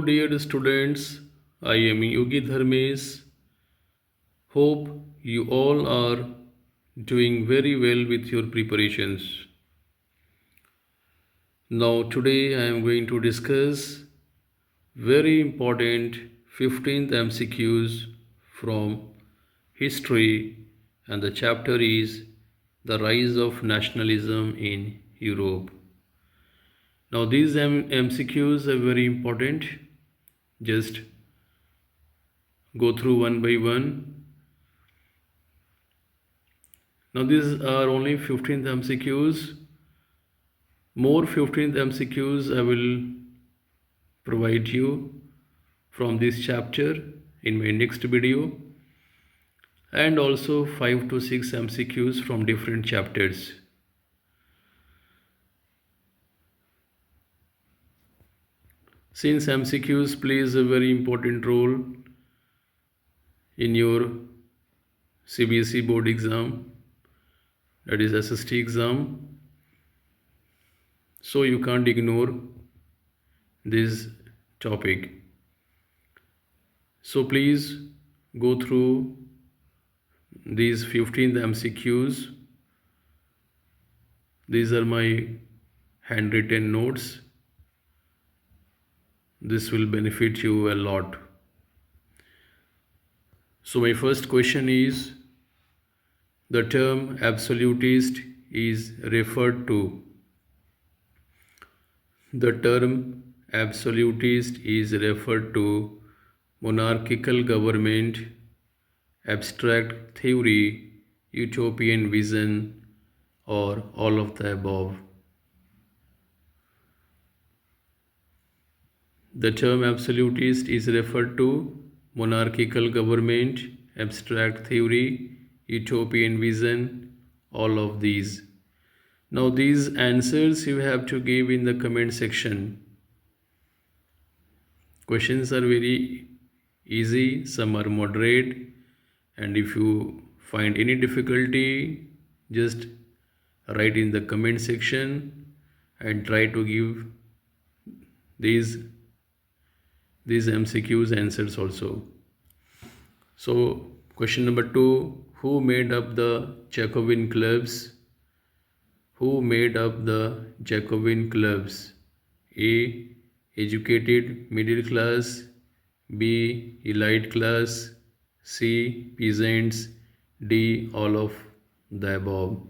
dear students, I am Yogi Dharmesh. Hope you all are doing very well with your preparations. Now, today I am going to discuss very important 15th MCQs from history, and the chapter is The Rise of Nationalism in Europe. Now, these MCQs are very important. Just go through one by one. Now these are only 15th MCQs. More 15th MCQs I will provide you from this chapter in my next video, and also 5 to 6 MCQs from different chapters. Since MCQs plays a very important role in your CBSE board exam, that is SST exam, so you can't ignore this topic. So please go through these 15th MCQs. These are my handwritten notes. This will benefit you a lot. So my first question is, the term absolutist is referred to. The term absolutist is referred to monarchical government, abstract theory, utopian vision, or all of the above. The term absolutist is referred to monarchical government, abstract theory, utopian vision, all of these. Now these answers you have to give in the comment section. Questions are very easy, some are moderate, and if you find any difficulty, just write in the comment section and try to give these MCQs answers also. So question number 2, who made up the Jacobin clubs? Who made up the Jacobin clubs? A. Educated middle class, B. Elite class, C. Peasants, D. All of the above.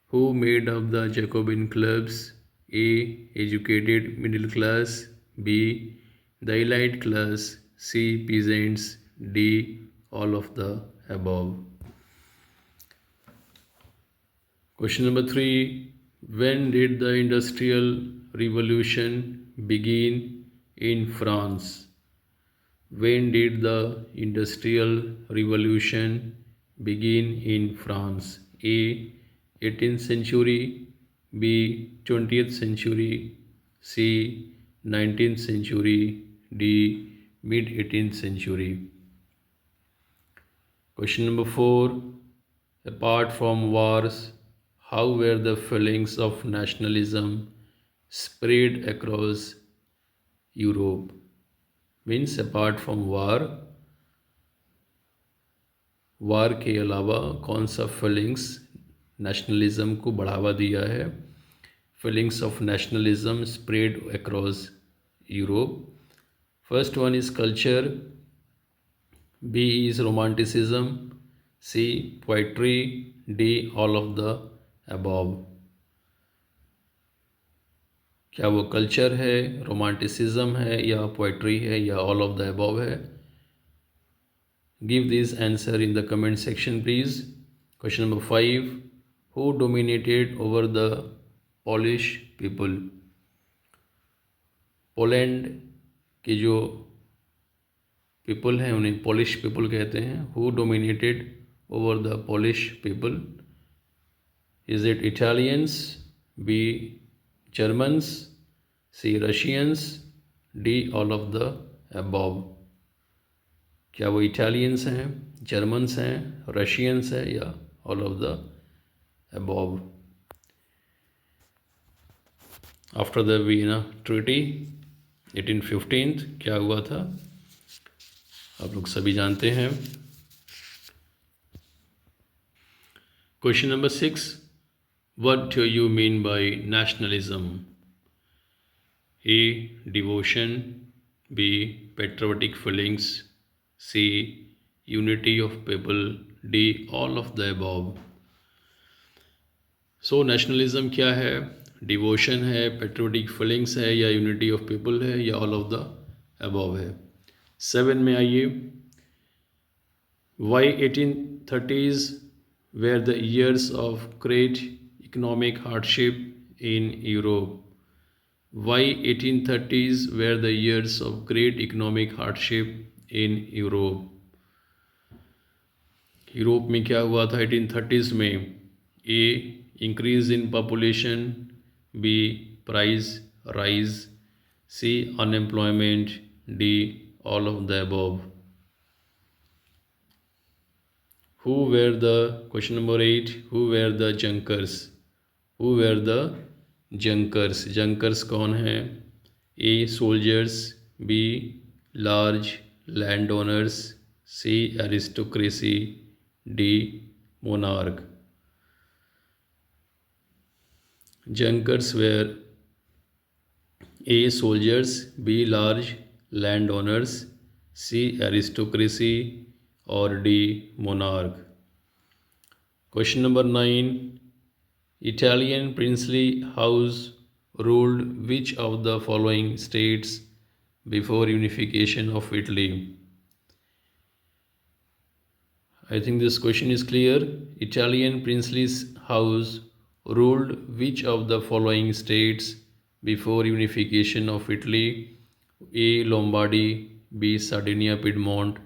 Who made up the Jacobin clubs? A. Educated middle class, B. The elite class, C. Peasants, D. All of the above. Question number 3. When did the Industrial Revolution begin in France? When did the Industrial Revolution begin in France? A. 18th century, B. 20th century, C. 19th century, D. mid 18th century. Question number 4. Apart from wars, how were the feelings of nationalism spread across Europe? Means apart from war के अलावा कौन सा feelings nationalism को बढ़ावा दिया है? Feelings of nationalism spread across Europe. First one is culture, B is romanticism, C poetry, D all of the above. क्या वो कल्चर है, रोमांटिसिज्म है, या पोइट्री है, या ऑल ऑफ द अबव है? Give this answer in the comment section please. Question number 5. Who dominated over the Polish people? Poland के जो पीपल हैं उन्हें पॉलिश पीपल कहते हैं. Who dominated over the Polish people? Is it Italians, B Germans, C Russians, D all of the above. क्या वो Italians हैं, Germans हैं, रशियंस हैं, या all of the above? After the Vienna Treaty, 1815 क्या हुआ था, आप लोग सभी जानते हैं। Question number 6, what do you mean by nationalism? A. Devotion. B. Patriotic feelings. C. Unity of people. D. All of the above. So nationalism क्या है? डिवोशन है, पेट्रोटिक फीलिंग्स है, या यूनिटी ऑफ पीपल है, या ऑल ऑफ द अबव है? 7 में आइए, Y 1830s were the years of great economic hardship in Europe? Why 1830s were the years of great economic hardship in Europe? Europe में क्या हुआ था 1830s में? A. Increase in population. B. Price rise. C. Unemployment. D. All of the above. Who were the, question number 8, who were the junkers? Who were the junkers? Junkers कौन है? A. soldiers. B. large landowners. C. aristocracy. D. monarch. Junkers were A. soldiers. B. large landowners. C. aristocracy. Or D. monarch. Question number 9, Italian princely house ruled which of the following states before unification of Italy? I think this question is clear. Italian princely house ruled which of the following states before unification of Italy? A. Lombardy. B. Sardinia Piedmont.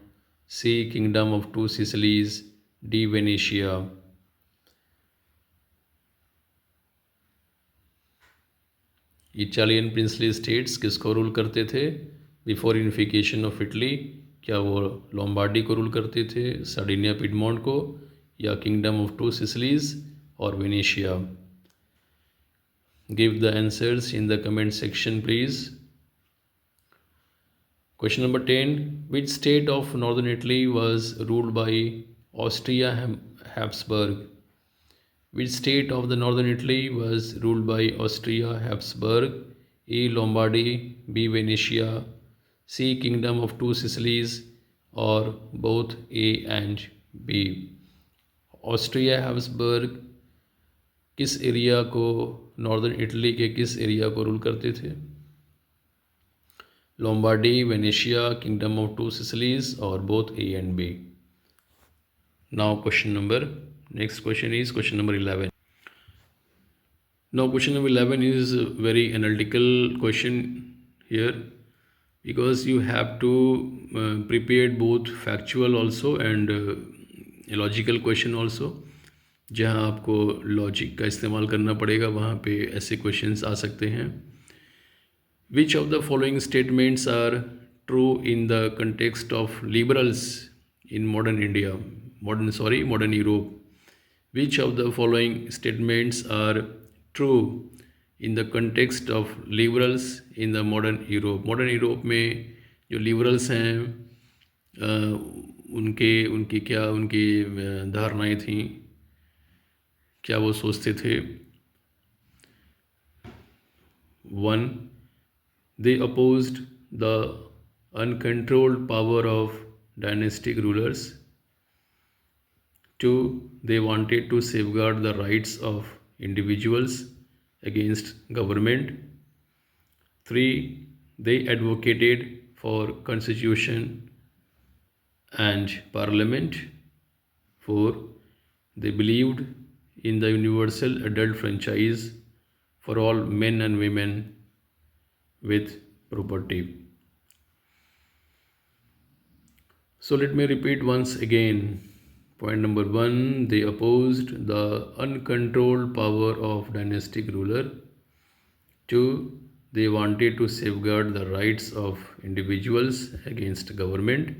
C. Kingdom of Two Sicilies. D. Venetia. Italian princely states किसको rule करते थे before unification of Italy? क्या वो Lombardy को rule करते थे, Sardinia Piedmont को, या किंगडम ऑफ टू सिसिलीज और Venetia? Give the answers in the comment section please. Question number 10, which state of northern Italy was ruled by Austria Habsburg? Which state of the northern Italy was ruled by Austria Habsburg? A. Lombardy. B. Venetia. C. Kingdom of Two Sicilies. Or both A and B? Austria Habsburg किस area को, northern Italy के किस area को rule करते थे? Lombardy, Venetia, kingdom of two Sicilies, और both A and B. Now question number, next question is question number 11. Now question number 11 is a very analytical question here, because you have to prepare both factual also and a logical question also. जहाँ आपको logic का इस्तेमाल करना पड़ेगा वहाँ पे ऐसे questions आ सकते हैं. Which of the following statements are true in the context of liberals in modern India? Modern Europe. Which of the following statements are true in the context of liberals in the modern Europe? Modern Europe में जो liberals हैं उनकी क्या उनकी धारणाएं थीं, क्या वो सोचते थे? 1. They opposed the uncontrolled power of dynastic rulers. 2. They wanted to safeguard the rights of individuals against government. 3. They advocated for constitution and parliament. 4. They believed in the universal adult franchise for all men and women with property. So let me repeat once again. Point number 1, they opposed the uncontrolled power of dynastic ruler. 2, they wanted to safeguard the rights of individuals against government.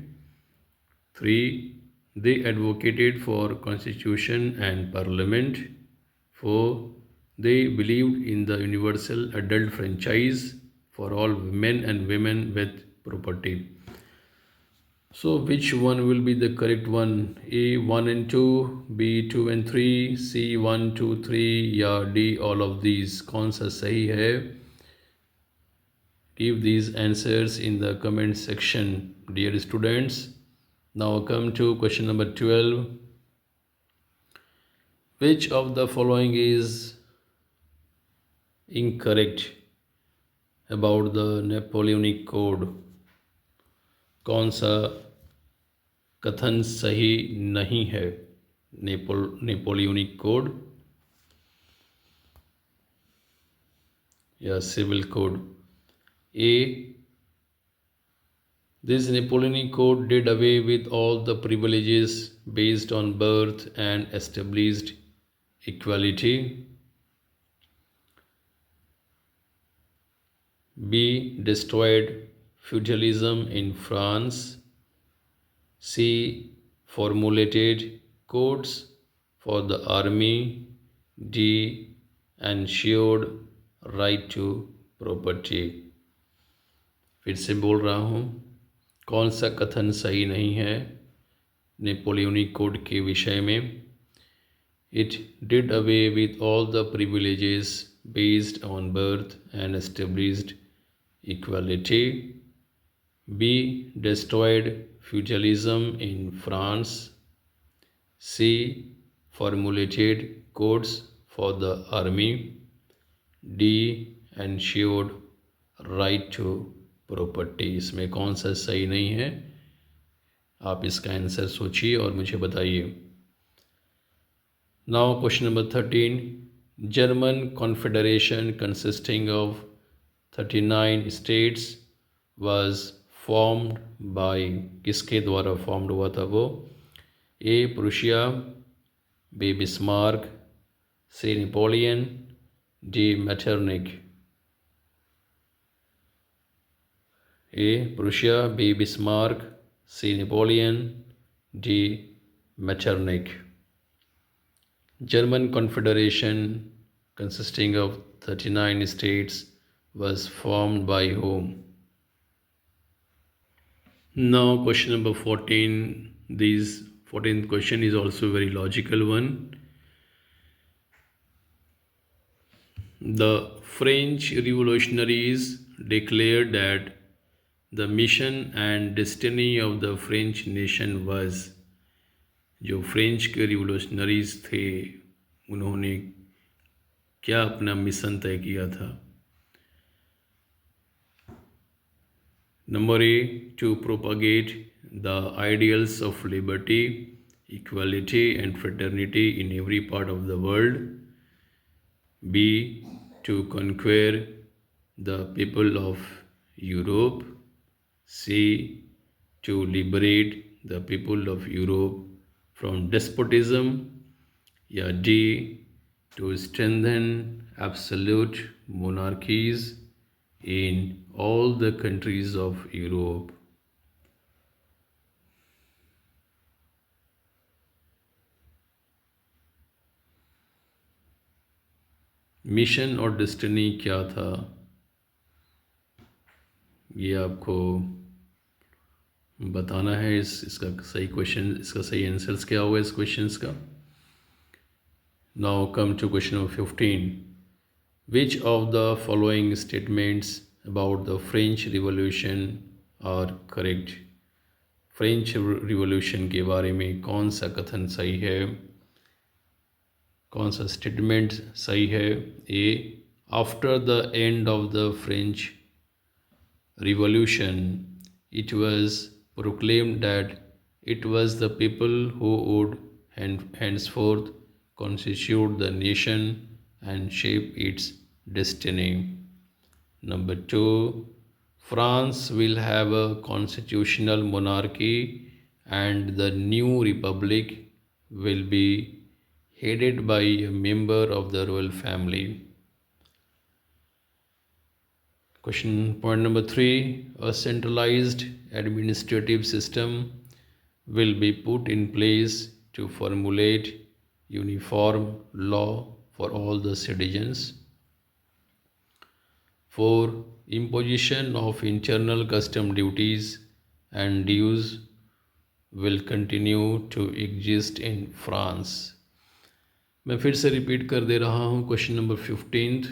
3, they advocated for constitution and parliament. 4, they believed in the universal adult franchise for all men and women with property. So which one will be the correct one? A 1 and 2, B 2 and 3, C 1 2 3 या D all of these? कौन सा सही है? Give these answers in the comment section, dear students. Now come to question number 12. Which of the following is incorrect about the Napoleonic Code? कौन सा कथन सही नहीं है नेपोलियनिक कोड या civil code? A. This Napoleonic Code did away with all the privileges based on birth and established equality. B. Destroyed feudalism in France. C. Formulated codes for the army. D. Ensured right to property. फिर से बोल रहा हूँ, कौन सा कथन सही नहीं है नेपोलियनिक कोड के विषय में? It did away with all the privileges based on birth and established equality. B. Destroyed feudalism in France. C. Formulated codes for the army. D. Ensured right to property. इसमें कौन सा सही नहीं है? आप इसका आंसर सोचिए और मुझे बताइए. Now question number 13. German Confederation consisting of 39 states was formed by, किसके द्वारा फॉर्म्ड हुआ था वो? A. Prussia, B. Bismarck, C. Napoleon, D. Metternich. A. Prussia, B. Bismarck, C. Napoleon, D. Metternich. German Confederation consisting of 39 states was formed by whom? Now question number 14. This 14th question is also a very logical one. The French revolutionaries declared that the mission and destiny of the French nation was, जो French के revolutionaries थे उन्होंने क्या अपना mission तय किया था? Number A. To propagate the ideals of liberty, equality and fraternity in every part of the world. B. To conquer the people of Europe. C. To liberate the people of Europe from despotism. या D. To strengthen absolute monarchies in all the countries of Europe. Mission और destiny क्या था, ये आपको बताना है. इसका सही क्वेश्चन, इसका सही आंसर्स क्या होगा इस क्वेश्चंस का? Now come to question number 15. Which of the following statements about the French Revolution are correct? French revolution के बारे में कौन सा कथन सही है, कौन सा स्टेटमेंट सही है? A. After the end of the French revolution it was proclaimed that it was the people who would henceforth constitute the nation and shape its destiny. Number 2. France will have a constitutional monarchy and the new republic will be headed by a member of the royal family. Question point number 3. A centralized administrative system will be put in place to formulate uniform law for all the citizens. 4. Imposition of internal custom duties and dues will continue to exist in France. मैं फिर से repeat कर दे रहा हूँ question number 15th.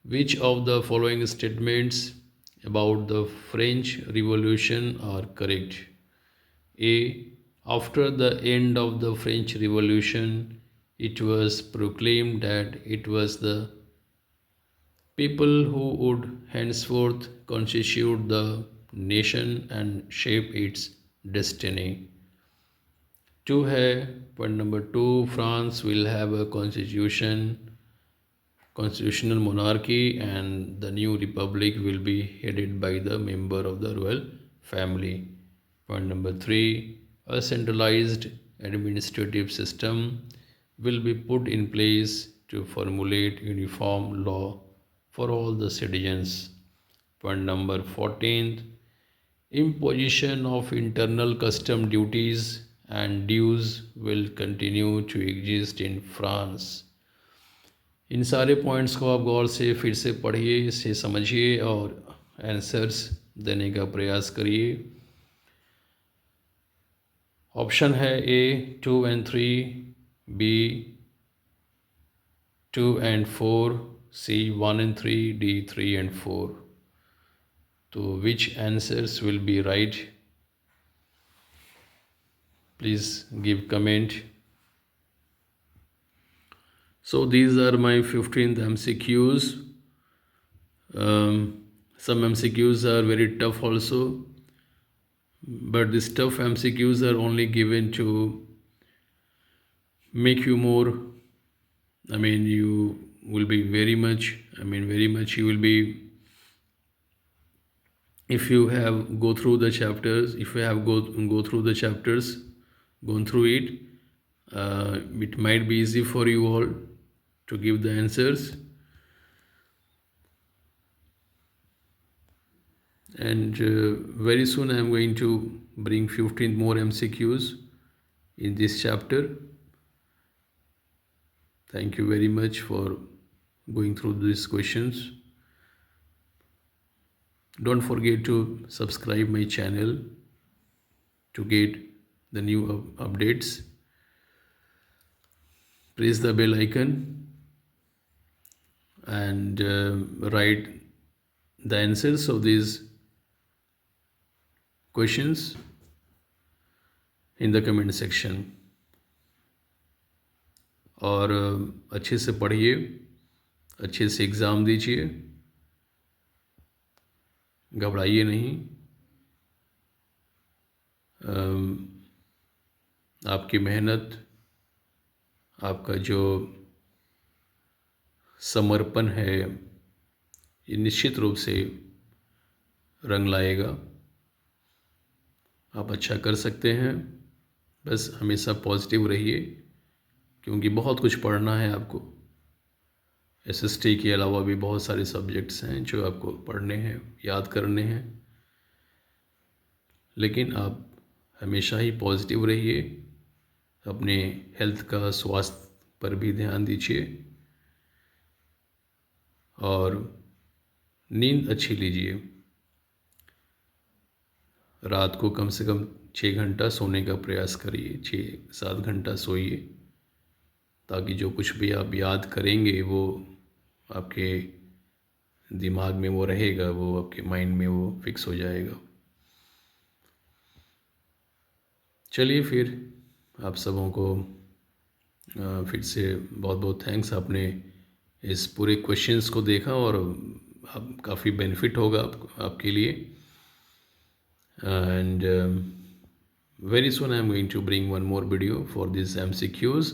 Which of the following statements about the French Revolution are correct? A. After the end of the French Revolution, it was proclaimed that it was the people who would henceforth constitute the nation and shape its destiny. 2 है point number 2, France will have a constitutional monarchy and the new republic will be headed by the member of the royal family. Point number 3, a centralized administrative system will be put in place to formulate uniform law for all the citizens. Point number 14, imposition of internal custom duties and dues will continue to exist in France. इन सारे points को आप गौर से फिर से पढ़िए, इसे समझिए और आंसर्स देने का प्रयास करिए. ऑप्शन है A 2 and 3, B 2 and 4, C 1 and 3, D 3 and 4. तो which answers will be right? Please give comment. So these are my 15th MCQs. Some MCQs are very tough also, but these tough MCQs are only given to make you more, you will be very much you will be, if you have go through the chapters, if you have go through the chapters, gone through it, it might be easy for you all to give the answers. And very soon I am going to bring 15 more MCQs in this chapter. Thank you very much for going through these questions. Don't forget to subscribe my channel to get the new updates. Press the bell icon and write the answers of these questions in the comment section. और अच्छे से पढ़िए, अच्छे से exam दीजिए, घबराइए नहीं. आपकी मेहनत, आपका जो समर्पण है, ये निश्चित रूप से रंग लाएगा. आप अच्छा कर सकते हैं. बस हमेशा पॉजिटिव रहिए, क्योंकि बहुत कुछ पढ़ना है आपको. एसएसटी के अलावा भी बहुत सारे सब्जेक्ट्स हैं जो आपको पढ़ने हैं, याद करने हैं. लेकिन आप हमेशा ही पॉजिटिव रहिए. अपने हेल्थ का, स्वास्थ्य पर भी ध्यान दीजिए और नींद अच्छी लीजिए. रात को कम से कम 6 घंटा सोने का प्रयास करिए. 6-7 घंटा सोइए, ताकि जो कुछ भी आप याद करेंगे वो आपके दिमाग में वो रहेगा, वो आपके माइंड में वो फिक्स हो जाएगा. चलिए फिर आप सबों को फिर से बहुत बहुत थैंक्स. आपने इस पूरे क्वेश्चंस को देखा और आप काफ़ी बेनिफिट होगा आपके लिए. And very soon I am going to bring one more video for these MCQs,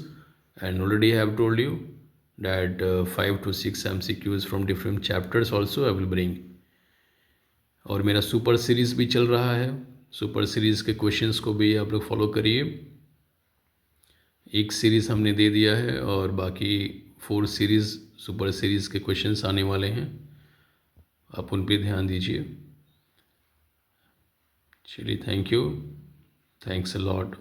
and already I have told you that 5 to 6 MCQs from different chapters also I will bring. और मेरा super series भी चल रहा है. Super series के questions को भी आप लोग फॉलो करिए. एक सीरीज़ हमने दे दिया है और बाकी 4 सीरीज़ सुपर सीरीज़ के क्वेश्चंस आने वाले हैं. आप उन पर ध्यान दीजिए. चलिए, thank you. Thanks a lot.